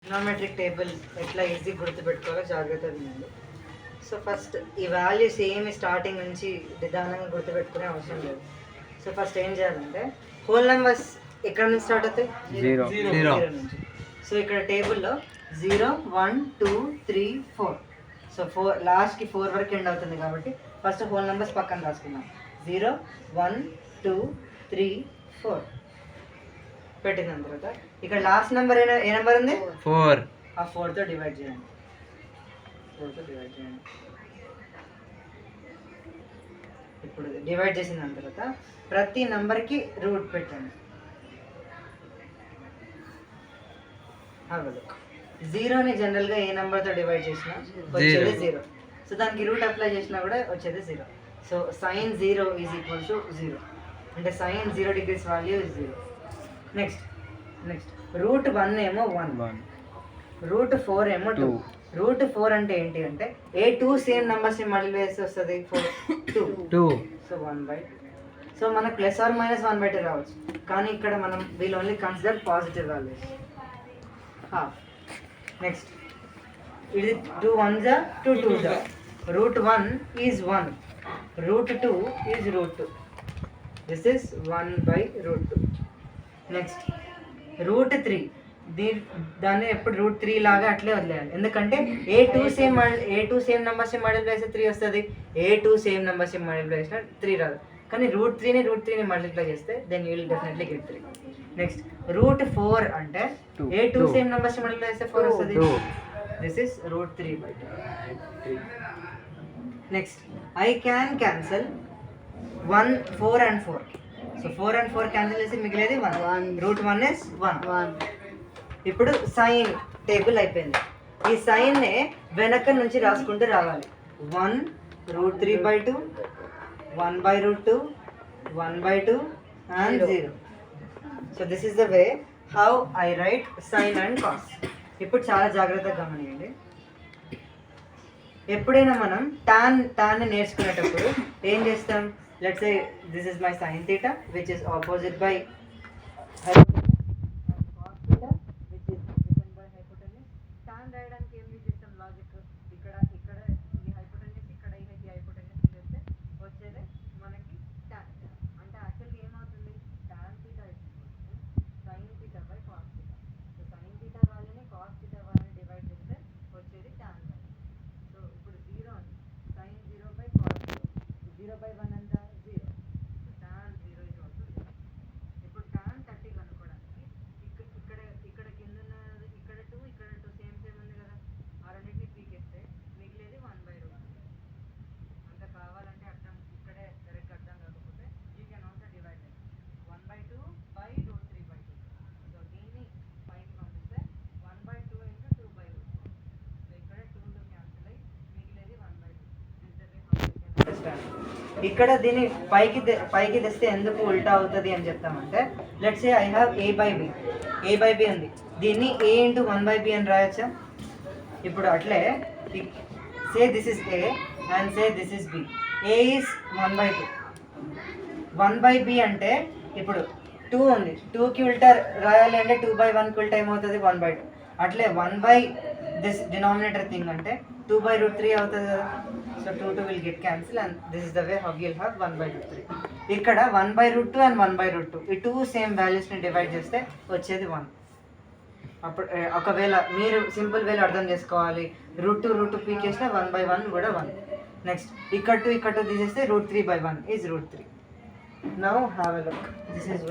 Trigonometric table ఎట్లా easy గుర్తుపెట్టుకోవాలో జాగ్రత్తగా వినండి. సో ఫస్ట్ ఈ వాల్యూస్ ఏమి స్టార్టింగ్ నుంచి నిదానంగా గుర్తుపెట్టుకునే అవసరం లేదు. సో ఫస్ట్ ఏం చేయాలంటే హోల్ నెంబర్స్ ఎక్కడ నుంచి స్టార్ట్ అవుతాయి? జీరో నుంచి. సో ఇక్కడ టేబుల్లో 0 1 2 3 4. సో 4 లాస్ట్కి 4 వరకు ఎండ్ అవుతుంది కాబట్టి ఫస్ట్ హోల్ నెంబర్స్ పక్కన రాసుకుందాం. 0 1 2 3 4 పెట్టిన తర్వాత ఇక్కడ లాస్ట్ నెంబర్ ఏ నెంబర్ ఉంది? 4. ఆ 4తో డివైడ్ చేయండి. ఇప్పుడు డివైడ్ చేసిన తర్వాత ప్రతి నెంబర్కి రూట్ పెట్టండి. అవ్వదు. 0ని జనరల్గా ఏ నెంబర్తో డివైడ్ చేసినా వచ్చేది 0. సో దానికి రూట్ అప్లై చేసినా కూడా వచ్చేది 0. So sin 0 is equal to 0. అంటే sin 0 degrees value is 0. Next root 1 ఏమో 1, రూట్ 4 ఏమో 2. రూట్ 4 అంటే ఏంటి అంటే ఏ 2 సేమ్ నెంబర్స్ని మళ్ళీ వేస్తే వస్తుంది 2. సో 1/2. సో మనకు ప్లస్ ఆర్ మైనస్ 1/2 రావచ్చు, కానీ ఇక్కడ మనం we'll only consider positive values. Next ఇది 2 1s 2 2s. Root 1 is 1, root 2 is root 2. This is 1/√2. Next root 3, దాన్ని ఎప్పుడు రూట్ 3 లాగా అట్లే వదిలేయాలి. ఎందుకంటే ఏ టూ సేమ్ నెంబర్స్ మల్టిప్లై చేస్తే 3 వస్తుంది, ఏ 2 సేమ్ నెంబర్స్ మల్టిప్లై చేసినా 3 రాదు. కానీ రూట్ 3ని మల్టిప్లై చేస్తే then you will definitely get 3. Next root 4 అంటే ఏ 2 సేమ్ నెంబర్స్ మల్టిప్లై చేస్తే 4 వస్తుంది. This is root 3/2. Next I can cancel 1 4 and 4. So 4 and 4 cancel చేసి మిగిలేది 1. Root 1 is 1. ఇప్పుడు సైన్ టేబుల్ అయిపోయింది. ఈ సైన్నే వెనక నుంచి రాసుకుంటూ రావాలి. 1 root 3/2, 1/√2, 1/2 and 0. So this is the way how I write sine and cos. ఇప్పుడు చాలా జాగ్రత్తగా గమనియండి. ఎప్పుడైనా మనం టాన్ నేర్చుకునేటప్పుడు ఏం చేస్తాం? Let's say this is my sin theta which is opposite by cos theta which is adjacent by hypotenuse. tan రాయడానికి ఏం యూజ్ చేస్తాం? లాజిక్. ఇక్కడ ఈ హైపోటెన్యూస్, ఇక్కడ ఈ హైపోటెన్యూస్ చేస్తే వచ్చేదే మనకి tan. అంటే యాక్చువల్గా ఏమవుతుంది? tan theta is sin theta by cos theta. So sin theta వాల్యూని cos theta వాల్యూని డివైడ్ చేస్తే వచ్చేది tan వాల్యూ. సో ఇప్పుడు 0 అని sin 0/cos 0/1 ఎంత? 0. So tan 0 is also 0. ఇప్పుడు tan 30 కనుక్కోవడానికి ఇక్కడ కింద ఉన్నది ఇక్కడ 2 సేమ్ ఉంది కదా, ఆ రెండింటిని పీకేస్తే మిగిలేది 1/√2. అంత కావాలంటే అర్థం ఇక్కడే కరెక్ట్ అర్థం కాకపోతే you can also divide 1/2/√3/2. So దీన్ని పైకి పంపిస్తే 1/2 × 2/√2. సో ఇక్కడ 2 క్యాన్సిల్ అయ్యి మిగిలేది 1/2. ఇక్కడ దీన్ని పైకి తెస్తే ఎందుకు ఉల్టా అవుతుంది అని చెప్తామంటే let's say I have a/b ఉంది. దీన్ని a × 1/b అని రాయొచ్చా? ఇప్పుడు అట్లే say this is a and say this is b. a is 1/2. 1/b అంటే ఇప్పుడు 2 ఉంది, 2కి ఉల్టా రాయాలి అంటే 2/1కి ఉల్టా ఏమవుతుంది? 1/2. అట్లే 1/, దిస్ డినామినేటర్ థింగ్ అంటే 2/√3 అవుతుంది కదా. So 2 will get cancel and this is the way how you'll have 1/√3. ఇక్కడ 1/√2 and 1/√2 ఈ 2 సేమ్ వాల్యూస్ని డివైడ్ చేస్తే వచ్చేది 1. అప్పుడు ఒకవేళ మీరు సింపుల్ వేలో అర్థం చేసుకోవాలి, √2 పీకేసిన 1/1 కూడా 1. నెక్స్ట్ ఇక్కడ 2 తీసేస్తే √3/1 is √3. Now have a look. This is